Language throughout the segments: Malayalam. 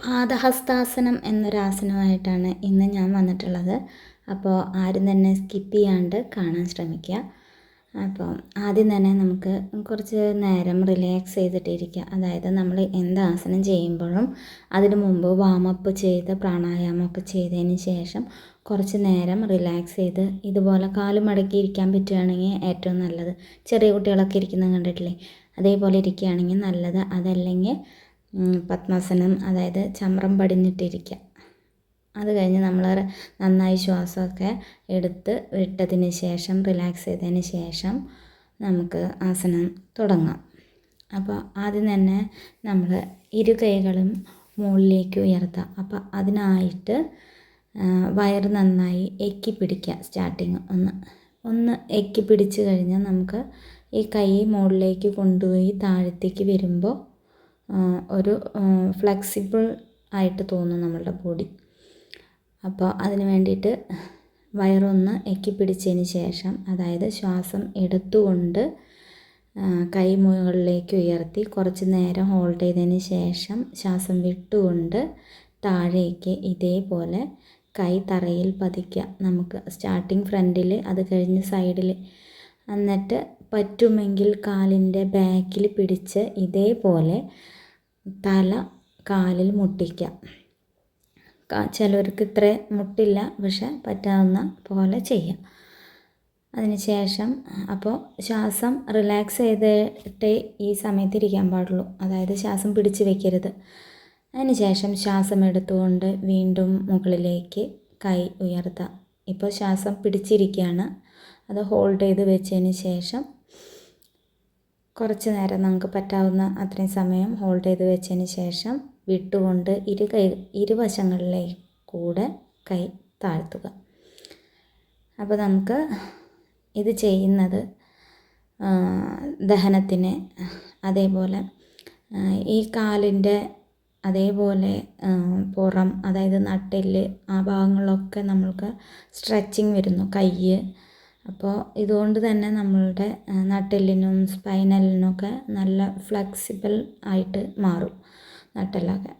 പാദഹസ്താസനം എന്നൊരാസനമായിട്ടാണ് ഇന്ന് ഞാൻ വന്നിട്ടുള്ളത്. അപ്പോൾ ആരും തന്നെ സ്കിപ്പ് ചെയ്യാണ്ട് കാണാൻ ശ്രമിക്കുക. അപ്പോൾ ആദ്യം തന്നെ നമുക്ക് കുറച്ച് നേരം റിലാക്സ് ചെയ്തിട്ടിരിക്കുക. അതായത് നമ്മൾ എന്ത് ആസനം ചെയ്യുമ്പോഴും അതിനു മുമ്പ് വാമപ്പ് ചെയ്ത് പ്രാണായാമമൊക്കെ ചെയ്തതിന് ശേഷം കുറച്ച് നേരം റിലാക്സ് ചെയ്ത് ഇതുപോലെ കാല് മടക്കിയിരിക്കാൻ പറ്റുകയാണെങ്കിൽ ഏറ്റവും നല്ലത്. ചെറിയ കുട്ടികളൊക്കെ ഇരിക്കുന്നത് കണ്ടിട്ടില്ലേ, അതേപോലെ ഇരിക്കുകയാണെങ്കിൽ നല്ലത്. അതല്ലെങ്കിൽ പത്മാസനം, അതായത് ചമ്രം പടിഞ്ഞിട്ടിരിക്കുക. അത് കഴിഞ്ഞ് നമ്മൾ നന്നായി ശ്വാസമൊക്കെ എടുത്ത് വിട്ടതിന് ശേഷം റിലാക്സ് ചെയ്തതിന് ശേഷം നമുക്ക് ആസനം തുടങ്ങാം. അപ്പോൾ ആദ്യം തന്നെ നമ്മൾ ഇരു കൈകളും മുകളിലേക്ക് ഉയർത്തുക. അപ്പോൾ അതിനായിട്ട് വയറ് നന്നായി എക്കി പിടിക്കുക. സ്റ്റാർട്ടിങ് ഒന്ന് എക്കി പിടിച്ച് കഴിഞ്ഞാൽ നമുക്ക് ഈ കൈ മുകളിലേക്ക് കൊണ്ടുപോയി താഴത്തേക്ക് വരുമ്പോൾ ഒരു ഫ്ലെക്സിബിൾ ആയിട്ട് തോന്നും നമ്മളുടെ ബോഡി. അപ്പോൾ അതിന് വേണ്ടിയിട്ട് വയറൊന്ന് എക്കി പിടിച്ചതിന് ശേഷം, അതായത് ശ്വാസം എടുത്തുകൊണ്ട് കൈ മുകളിലേക്ക് ഉയർത്തി കുറച്ച് നേരം ഹോൾഡ് ചെയ്തതിന് ശേഷം ശ്വാസം വിട്ടുകൊണ്ട് താഴേക്ക് ഇതേപോലെ കൈ തറയിൽ പതിക്കുക. നമുക്ക് സ്റ്റാർട്ടിങ് ഫ്രണ്ടിൽ, അത് കഴിഞ്ഞ് സൈഡിൽ, എന്നിട്ട് പറ്റുമെങ്കിൽ കാലിൻ്റെ ബാക്കിൽ പിടിച്ച് ഇതേപോലെ തല കാലിൽ മുട്ടിക്കുക. ചിലവർക്ക് ഇത്ര മുട്ടില്ല, പക്ഷെ പറ്റാവുന്ന പോലെ ചെയ്യാം. അതിനുശേഷം അപ്പോൾ ശ്വാസം റിലാക്സ് ചെയ്തിട്ടേ ഈ സമയത്ത് ഇരിക്കാൻ പാടുള്ളൂ. അതായത് ശ്വാസം പിടിച്ച് വയ്ക്കരുത്. അതിനുശേഷം ശ്വാസം എടുത്തുകൊണ്ട് വീണ്ടും മുകളിലേക്ക് കൈ ഉയർത്തുക. ഇപ്പോൾ ശ്വാസം പിടിച്ചിരിക്കുകയാണ്, അത് ഹോൾഡ് ചെയ്ത് വെച്ചതിന് ശേഷം കുറച്ച് നേരം നമുക്ക് പറ്റാവുന്ന അത്രയും സമയം ഹോൾഡ് ചെയ്ത് വെച്ചതിന് ശേഷം വിട്ടുകൊണ്ട് ഇരുവശങ്ങളിലേക്ക് കൂടെ കൈ താഴ്ത്തുക. അപ്പോൾ നമുക്ക് ഇത് ചെയ്യുന്നത് ദഹനത്തിന്, അതേപോലെ ഈ കാലിൻ്റെ അതേപോലെ പുറം, അതായത് നട്ടെല്ല്, ആ ഭാഗങ്ങളിലൊക്കെ നമ്മൾക്ക് സ്ട്രെച്ചിങ് വരുന്നു കൈ. അപ്പോൾ ഇതുകൊണ്ട് തന്നെ നമ്മളുടെ നട്ടെല്ലിനും സ്പൈനലിനൊക്കെ നല്ല ഫ്ലെക്സിബിൾ ആയിട്ട് മാറും നട്ടെല്ലൊക്കെ.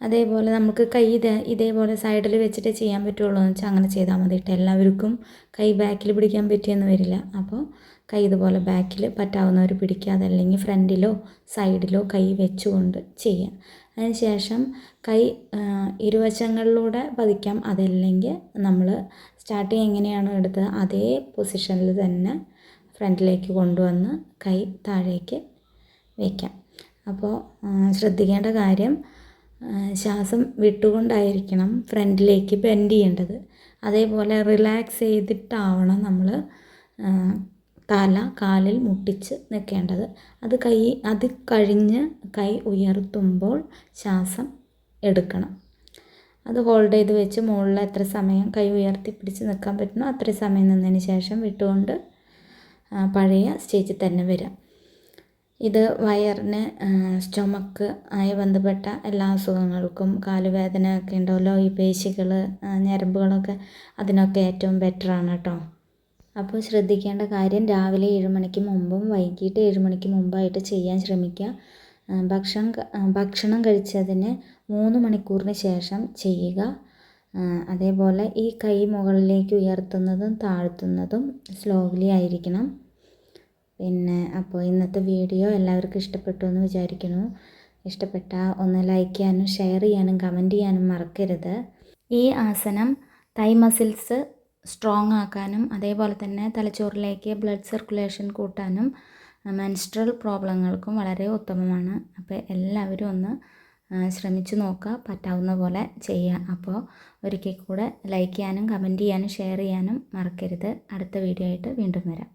അതേപോലെ നമുക്ക് കൈ ഇതേപോലെ സൈഡിൽ വെച്ചിട്ട് ചെയ്യാൻ പറ്റുള്ളൂ എന്ന് വെച്ചാൽ അങ്ങനെ ചെയ്താൽ മതി. എല്ലാവർക്കും കൈ ബാക്കിൽ പിടിക്കാൻ പറ്റിയെന്ന് വരില്ല. അപ്പോൾ കൈ ഇതുപോലെ ബാക്കിൽ പറ്റാവുന്നവർ പിടിക്കുക, അതല്ലെങ്കിൽ ഫ്രണ്ടിലോ സൈഡിലോ കൈ വെച്ചുകൊണ്ട് ചെയ്യാം. അതിനുശേഷം കൈ ഇരുവശങ്ങളിലൂടെ പതിക്കാം. അതല്ലെങ്കിൽ നമ്മൾ സ്റ്റാർട്ടിങ് എങ്ങനെയാണോ എടുത്തത് അതേ പൊസിഷനിൽ തന്നെ ഫ്രണ്ടിലേക്ക് കൊണ്ടുവന്ന് കൈ താഴേക്ക് വയ്ക്കാം. അപ്പോൾ ശ്രദ്ധിക്കേണ്ട കാര്യം, ശ്വാസം വിട്ടുകൊണ്ടായിരിക്കണം ഫ്രണ്ടിലേക്ക് ബെൻഡ് ചെയ്യേണ്ടത്. അതേപോലെ റിലാക്സ് ചെയ്തിട്ടാവണം നമ്മൾ തല കാലിൽ മുട്ടിച്ച് നിൽക്കേണ്ടത്. അത് കഴിഞ്ഞ് കൈ ഉയർത്തുമ്പോൾ ശ്വാസം എടുക്കണം. അത് ഹോൾഡ് ചെയ്ത് വെച്ച് മുകളിൽ എത്ര സമയം കൈ ഉയർത്തി പിടിച്ച് നിൽക്കാൻ പറ്റുന്നോ അത്രയും സമയം നിന്നതിന് ശേഷം വിട്ടുകൊണ്ട് പഴയ സ്റ്റേജിൽ തന്നെ വരാം. ഇത് വയറിന്, സ്റ്റൊമക്ക് ആയി ബന്ധപ്പെട്ട എല്ലാ അസുഖങ്ങൾക്കും, കാലുവേദന ഒക്കെ ഉണ്ടാവുമല്ലോ, ഈ പേശികൾ, ഞരമ്പുകളൊക്കെ, അതിനൊക്കെ ഏറ്റവും ബെറ്ററാണ് കേട്ടോ. അപ്പോൾ ശ്രദ്ധിക്കേണ്ട കാര്യം, രാവിലെ 7 മണിക്ക് മുമ്പും വൈകിട്ട് 7 മണിക്ക് മുമ്പായിട്ട് ചെയ്യാൻ ശ്രമിക്കുക. ഭക്ഷണം കഴിച്ചതിന് 3 മണിക്കൂറിന് ശേഷം ചെയ്യുക. അതേപോലെ ഈ കൈ മുകളിലേക്ക് ഉയർത്തുന്നതും താഴ്ത്തുന്നതും സ്ലോലി ആയിരിക്കണം. അപ്പോൾ ഇന്നത്തെ വീഡിയോ എല്ലാവർക്കും ഇഷ്ടപ്പെട്ടു എന്ന് വിചാരിക്കുന്നു. ഇഷ്ടപ്പെട്ടാൽ ഒന്ന് ലൈക്ക് ചെയ്യാനും ഷെയർ ചെയ്യാനും കമൻറ്റ് ചെയ്യാനും മറക്കരുത്. ഈ ആസനം തൈ മസിൽസ് സ്ട്രോങ് ആക്കാനും അതേപോലെ തന്നെ തലച്ചോറിലേക്ക് ബ്ലഡ് സർക്കുലേഷൻ കൂട്ടാനും മെൻസ്ട്രൽ പ്രോബ്ലങ്ങൾക്കും വളരെ ഉത്തമമാണ്. അപ്പോൾ എല്ലാവരും ഒന്ന് ശ്രമിച്ചു നോക്കുക, പറ്റാവുന്ന പോലെ ചെയ്യുക. അപ്പോൾ ഒരിക്കൽ കൂടെ ലൈക്ക് ചെയ്യാനും കമൻറ്റ് ചെയ്യാനും ഷെയർ ചെയ്യാനും മറക്കരുത്. അടുത്ത വീഡിയോ ആയിട്ട് വീണ്ടും വരാം.